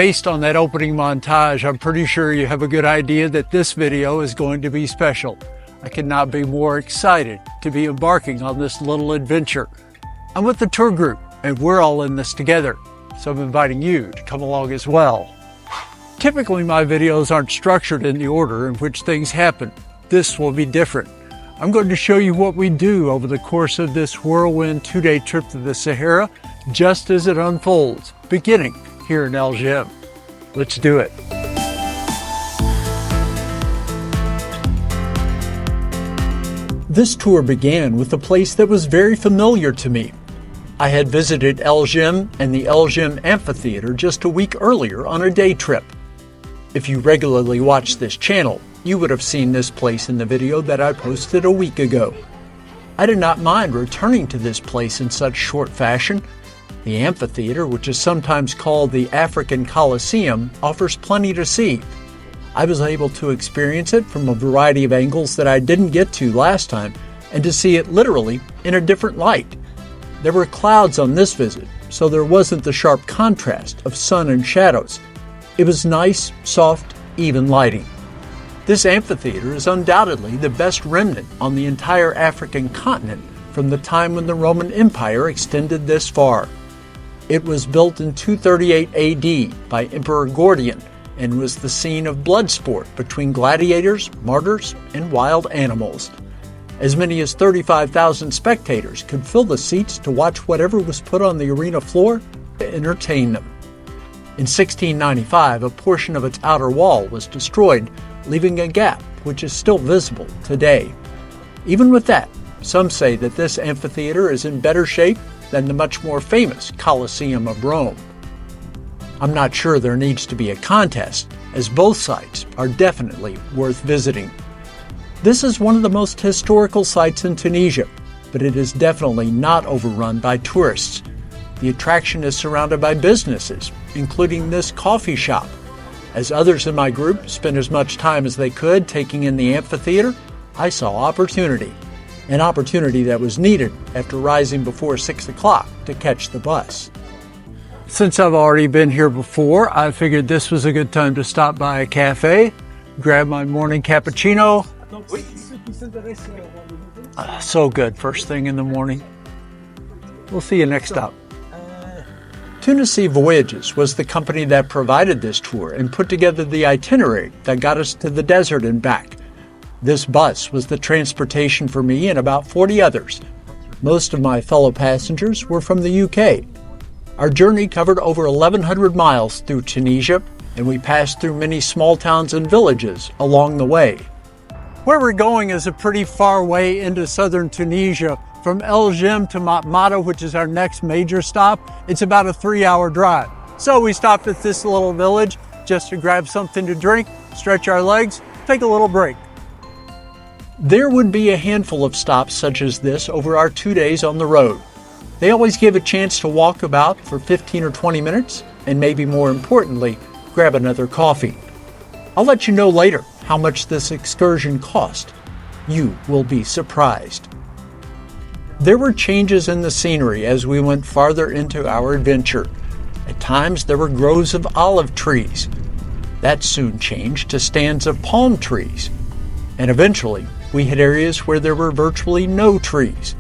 Based on that opening montage, I'm pretty sure you have a good idea that this video is going to be special. I could not be more excited to be embarking on this little adventure. I'm with the tour group, and we're all in this together, so I'm inviting you to come along as well. Typically, my videos aren't structured in the order in which things happen. This will be different. I'm going to show you what we do over the course of this whirlwind 2-day trip to the Sahara, just as it unfolds, beginning here in Algem. Let's do it. This tour began with a place that was very familiar to me. I had visited Algem and the Algem Amphitheater just a week earlier on a day trip. If you regularly watch this channel, you would have seen this place in the video that I posted a week ago. I did not mind returning to this place in such short fashion. The amphitheater, which is sometimes called the African Colosseum, offers plenty to see. I was able to experience it from a variety of angles that I didn't get to last time, and to see it literally in a different light. There were clouds on this visit, so there wasn't the sharp contrast of sun and shadows. It was nice, soft, even lighting. This amphitheater is undoubtedly the best remnant on the entire African continent from the time when the Roman Empire extended this far. It was built in 238 AD by Emperor Gordian and was the scene of blood sport between gladiators, martyrs, and wild animals. As many as 35,000 spectators could fill the seats to watch whatever was put on the arena floor to entertain them. In 1695, a portion of its outer wall was destroyed, leaving a gap which is still visible today. Even with that, some say that this amphitheater is in better shape than the much more famous Colosseum of Rome. I'm not sure there needs to be a contest, as both sites are definitely worth visiting. This is one of the most historical sites in Tunisia, but it is definitely not overrun by tourists. The attraction is surrounded by businesses, including this coffee shop. As others in my group spent as much time as they could taking in the amphitheater, I saw opportunity. An opportunity that was needed after rising before 6 o'clock to catch the bus. Since I've already been here before, I figured this was a good time to stop by a cafe, grab my morning cappuccino. So good first thing in the morning. We'll see you next stop. Tunisia Voyages was the company that provided this tour and put together the itinerary that got us to the desert and back. This bus was the transportation for me and about 40 others. Most of my fellow passengers were from the UK. Our journey covered over 1,100 miles through Tunisia, and we passed through many small towns and villages along the way. Where we're going is a pretty far way into southern Tunisia. From Algem to Matmata, which is our next major stop, it's about a 3-hour drive. So we stopped at this little village just to grab something to drink, stretch our legs, take a little break. There would be a handful of stops such as this over our 2 days on the road. They always give a chance to walk about for 15 or 20 minutes, and maybe more importantly, grab another coffee. I'll let you know later how much this excursion cost. You will be surprised. There were changes in the scenery as we went farther into our adventure. At times there were groves of olive trees. That soon changed to stands of palm trees. And eventually we hit areas where there were virtually no trees.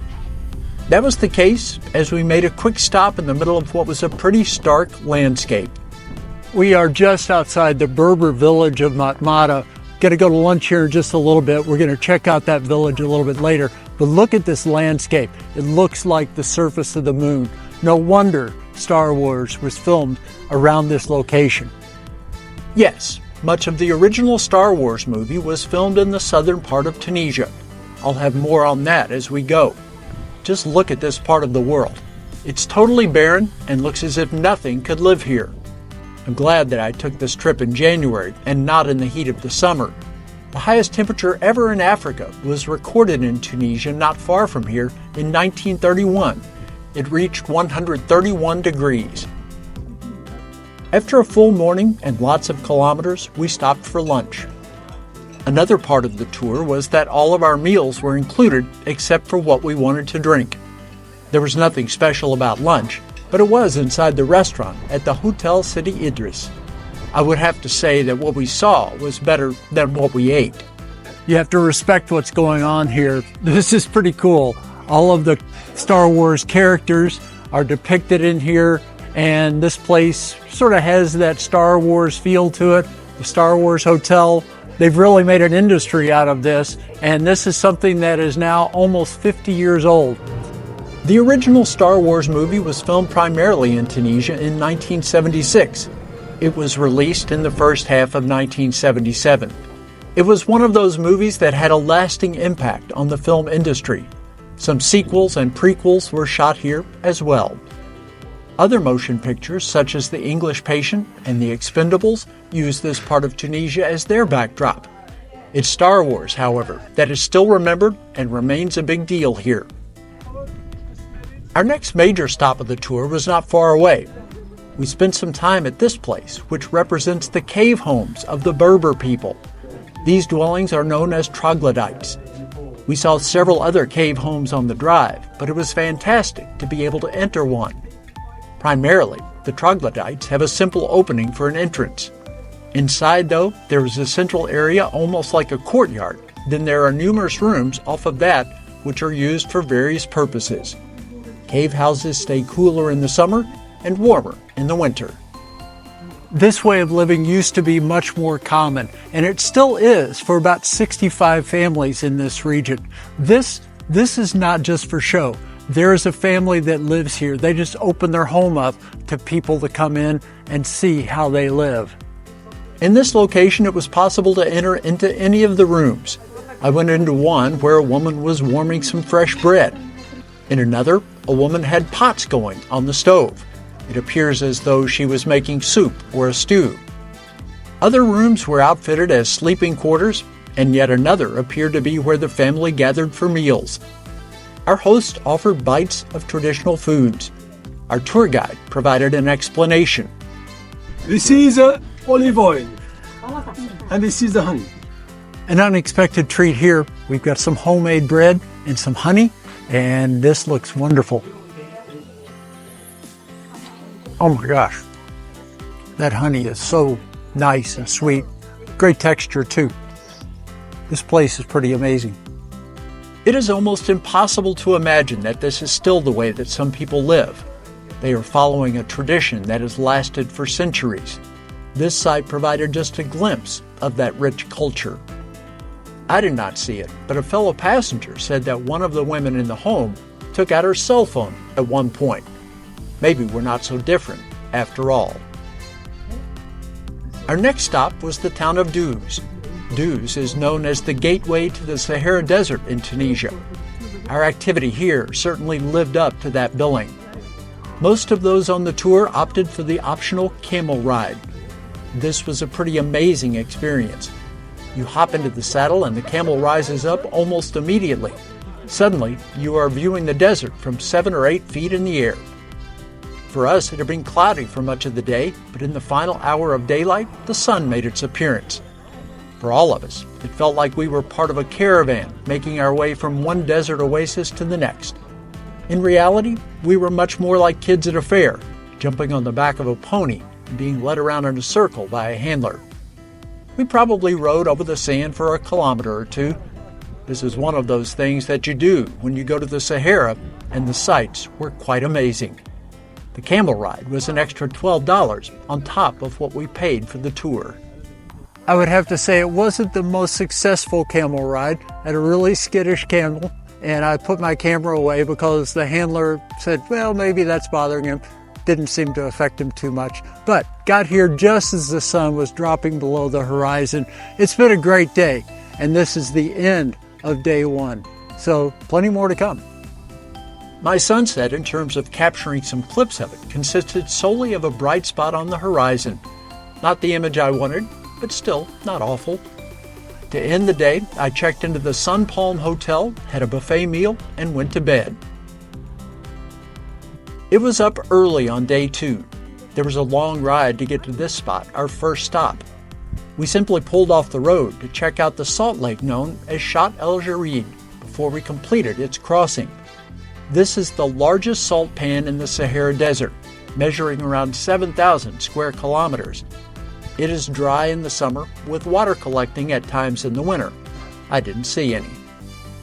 That was the case as we made a quick stop in the middle of what was a pretty stark landscape. We are just outside the Berber village of Matmata. Going to go to lunch here in just a little bit. We're going to check out that village a little bit later. But look at this landscape. It looks like the surface of the moon. No wonder Star Wars was filmed around this location. Yes, much of the original Star Wars movie was filmed in the southern part of Tunisia. I'll have more on that as we go. Just look at this part of the world. It's totally barren and looks as if nothing could live here. I'm glad that I took this trip in January and not in the heat of the summer. The highest temperature ever in Africa was recorded in Tunisia not far from here in 1931. It reached 131 degrees. After a full morning and lots of kilometers, we stopped for lunch. Another part of the tour was that all of our meals were included except for what we wanted to drink. There was nothing special about lunch, but it was inside the restaurant at the Hotel Sidi Idris. I would have to say that what we saw was better than what we ate. You have to respect what's going on here. This is pretty cool. All of the Star Wars characters are depicted in here, and this place sort of has that Star Wars feel to it. The Star Wars Hotel, they've really made an industry out of this, and this is something that is now almost 50 years old. The original Star Wars movie was filmed primarily in Tunisia in 1976. It was released in the first half of 1977. It was one of those movies that had a lasting impact on the film industry. Some sequels and prequels were shot here as well. Other motion pictures, such as The English Patient and The Expendables, use this part of Tunisia as their backdrop. It's Star Wars, however, that is still remembered and remains a big deal here. Our next major stop of the tour was not far away. We spent some time at this place, which represents the cave homes of the Berber people. These dwellings are known as troglodytes. We saw several other cave homes on the drive, but it was fantastic to be able to enter one. Primarily, the troglodytes have a simple opening for an entrance. Inside, though, there is a central area almost like a courtyard. Then there are numerous rooms off of that which are used for various purposes. Cave houses stay cooler in the summer and warmer in the winter. This way of living used to be much more common, and it still is for about 65 families in this region. This is not just for show. There is a family that lives here. They just open their home up to people to come in and see how they live. In this location, it was possible to enter into any of the rooms. I went into one where a woman was warming some fresh bread. In another, a woman had pots going on the stove. It appears as though she was making soup or a stew. Other rooms were outfitted as sleeping quarters, and yet another appeared to be where the family gathered for meals. Our host offered bites of traditional foods. Our tour guide provided an explanation. This is olive oil, and this is the honey. An unexpected treat here. We've got some homemade bread and some honey, and this looks wonderful. Oh my gosh, that honey is so nice and sweet. Great texture too. This place is pretty amazing. It is almost impossible to imagine that this is still the way that some people live. They are following a tradition that has lasted for centuries. This site provided just a glimpse of that rich culture. I did not see it, but a fellow passenger said that one of the women in the home took out her cell phone at one point. Maybe we're not so different after all. Our next stop was the town of Sousse. Sousse is known as the gateway to the Sahara Desert in Tunisia. Our activity here certainly lived up to that billing. Most of those on the tour opted for the optional camel ride. This was a pretty amazing experience. You hop into the saddle and the camel rises up almost immediately. Suddenly, you are viewing the desert from 7 or 8 feet in the air. For us, it had been cloudy for much of the day, but in the final hour of daylight, the sun made its appearance. For all of us, it felt like we were part of a caravan making our way from one desert oasis to the next. In reality, we were much more like kids at a fair, jumping on the back of a pony and being led around in a circle by a handler. We probably rode over the sand for a kilometer or two. This is one of those things that you do when you go to the Sahara, and the sights were quite amazing. The camel ride was an extra $12 on top of what we paid for the tour. I would have to say it wasn't the most successful camel ride. I had a really skittish camel, and I put my camera away because the handler said, well, maybe that's bothering him. Didn't seem to affect him too much, but got here just as the sun was dropping below the horizon. It's been a great day, and this is the end of day one, so plenty more to come. My sunset, in terms of capturing some clips of it, consisted solely of a bright spot on the horizon. Not the image I wanted, but still not awful. To end the day, I checked into the Sun Palm Hotel, had a buffet meal, and went to bed. It was up early on day 2. There was a long ride to get to this spot, our first stop. We simply pulled off the road to check out the salt lake known as Shat El Jarid before we completed its crossing. This is the largest salt pan in the Sahara Desert, measuring around 7,000 square kilometers. It is dry in the summer, with water collecting at times in the winter. I didn't see any.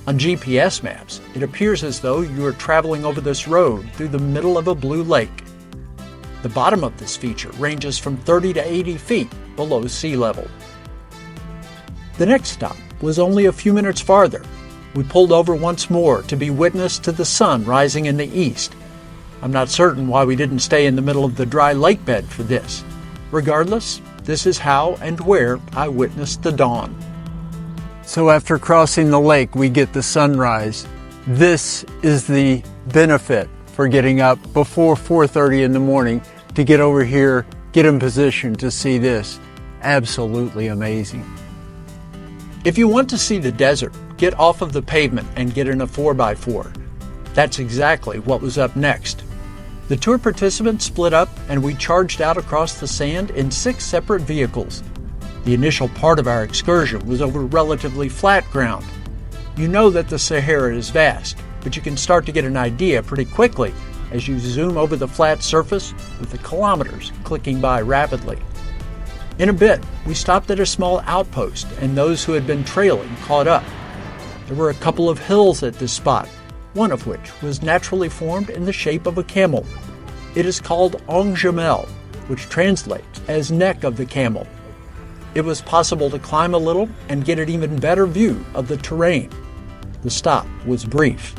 On GPS maps, it appears as though you are traveling over this road through the middle of a blue lake. The bottom of this feature ranges from 30 to 80 feet below sea level. The next stop was only a few minutes farther. We pulled over once more to be witness to the sun rising in the east. I'm not certain why we didn't stay in the middle of the dry lake bed for this. Regardless, this is how and where I witnessed the dawn. So after crossing the lake, we get the sunrise. This is the benefit for getting up before 4:30 in the morning to get over here, get in position to see this. Absolutely amazing. If you want to see the desert, get off of the pavement and get in a 4x4. That's exactly what was up next. The tour participants split up and we charged out across the sand in 6 separate vehicles. The initial part of our excursion was over relatively flat ground. You know that the Sahara is vast, but you can start to get an idea pretty quickly as you zoom over the flat surface with the kilometers clicking by rapidly. In a bit, we stopped at a small outpost and those who had been trailing caught up. There were a couple of hills at this spot, one of which was naturally formed in the shape of a camel. It is called Camel, which translates as neck of the camel. It was possible to climb a little and get an even better view of the terrain. The stop was brief.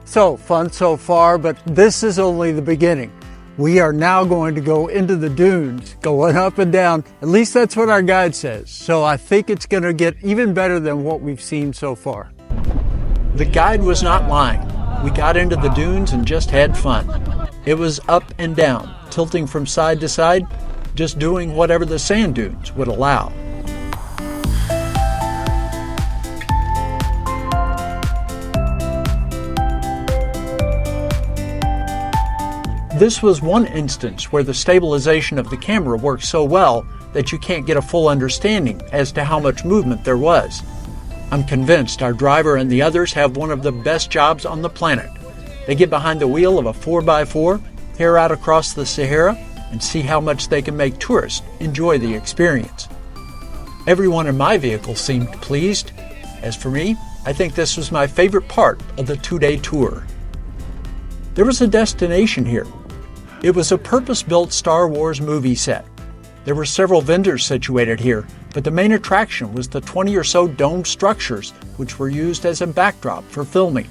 So, fun so far, but this is only the beginning. We are now going to go into the dunes, going up and down. At least that's what our guide says. So I think it's going to get even better than what we've seen so far. The guide was not lying. We got into the dunes and just had fun. It was up and down, tilting from side to side, just doing whatever the sand dunes would allow. This was one instance where the stabilization of the camera worked so well that you can't get a full understanding as to how much movement there was. I'm convinced our driver and the others have one of the best jobs on the planet. They get behind the wheel of a 4x4, tear out across the Sahara, and see how much they can make tourists enjoy the experience. Everyone in my vehicle seemed pleased. As for me, I think this was my favorite part of the 2-day tour. There was a destination here. It was a purpose-built Star Wars movie set. There were several vendors situated here, but the main attraction was the 20 or so domed structures which were used as a backdrop for filming.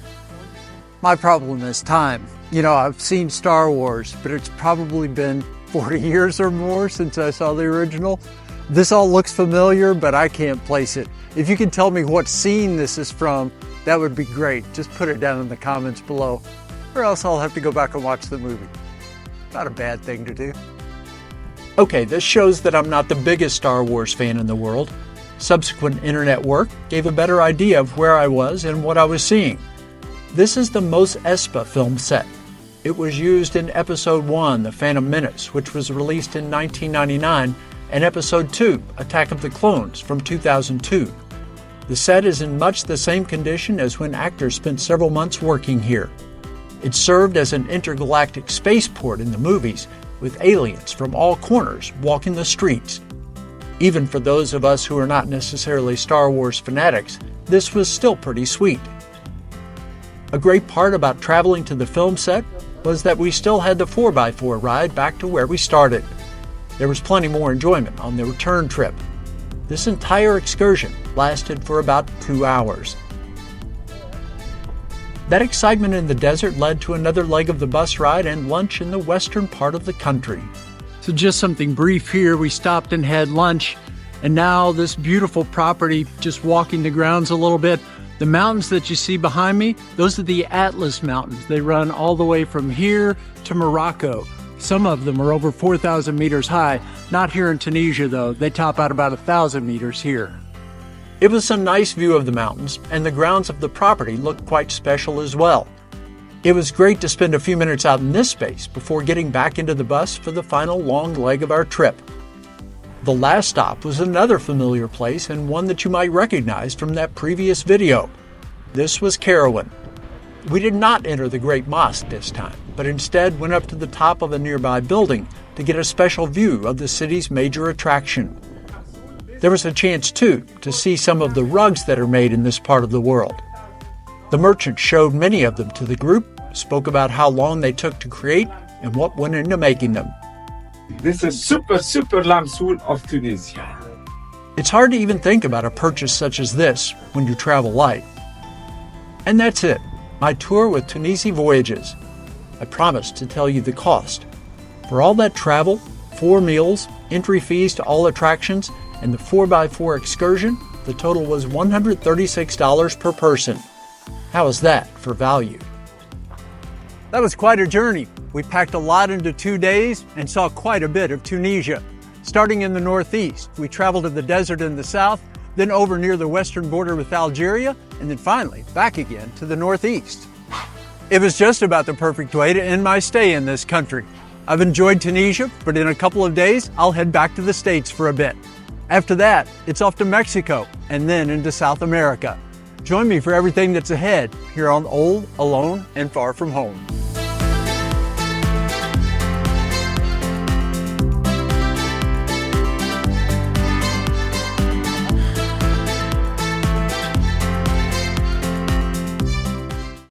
My problem is time. I've seen Star Wars, but it's probably been 40 years or more since I saw the original. This all looks familiar, but I can't place it. If you can tell me what scene this is from, that would be great. Just put it down in the comments below, or else I'll have to go back and watch the movie. Not a bad thing to do. Okay, this shows that I'm not the biggest Star Wars fan in the world. Subsequent internet work gave a better idea of where I was and what I was seeing. This is the Mos Espa film set. It was used in Episode 1, The Phantom Menace, which was released in 1999, and Episode 2, Attack of the Clones, from 2002. The set is in much the same condition as when actors spent several months working here. It served as an intergalactic spaceport in the movies, with aliens from all corners walking the streets. Even for those of us who are not necessarily Star Wars fanatics, this was still pretty sweet. A great part about traveling to the film set was that we still had the 4x4 ride back to where we started. There was plenty more enjoyment on the return trip. This entire excursion lasted for about 2 hours. That excitement in the desert led to another leg of the bus ride and lunch in the western part of the country. So just something brief here. We stopped and had lunch, and now this beautiful property, just walking the grounds a little bit. The mountains that you see behind me, those are the Atlas Mountains. They run all the way from here to Morocco. Some of them are over 4,000 meters high. Not here in Tunisia, though. They top out about 1,000 meters here. It was a nice view of the mountains, and the grounds of the property looked quite special as well. It was great to spend a few minutes out in this space before getting back into the bus for the final long leg of our trip. The last stop was another familiar place and one that you might recognize from that previous video. This was Kairouan. We did not enter the Great Mosque this time, but instead went up to the top of a nearby building to get a special view of the city's major attraction. There was a chance, too, to see some of the rugs that are made in this part of the world. The merchant showed many of them to the group, spoke about how long they took to create and what went into making them. This is super limestone of Tunisia. It's hard to even think about a purchase such as this when you travel light. And that's it, my tour with Tunisia Voyages. I promised to tell you the cost. For all that travel, 4 meals, entry fees to all attractions, and the 4x4 excursion, the total was $136 per person. How is that for value? That was quite a journey. We packed a lot into 2 days and saw quite a bit of Tunisia. Starting in the northeast, we traveled to the desert in the south, then over near the western border with Algeria, and then finally back again to the northeast. It was just about the perfect way to end my stay in this country. I've enjoyed Tunisia, but in a couple of days, I'll head back to the States for a bit. After that, it's off to Mexico and then into South America. Join me for everything that's ahead here on Old, Alone, and Far From Home.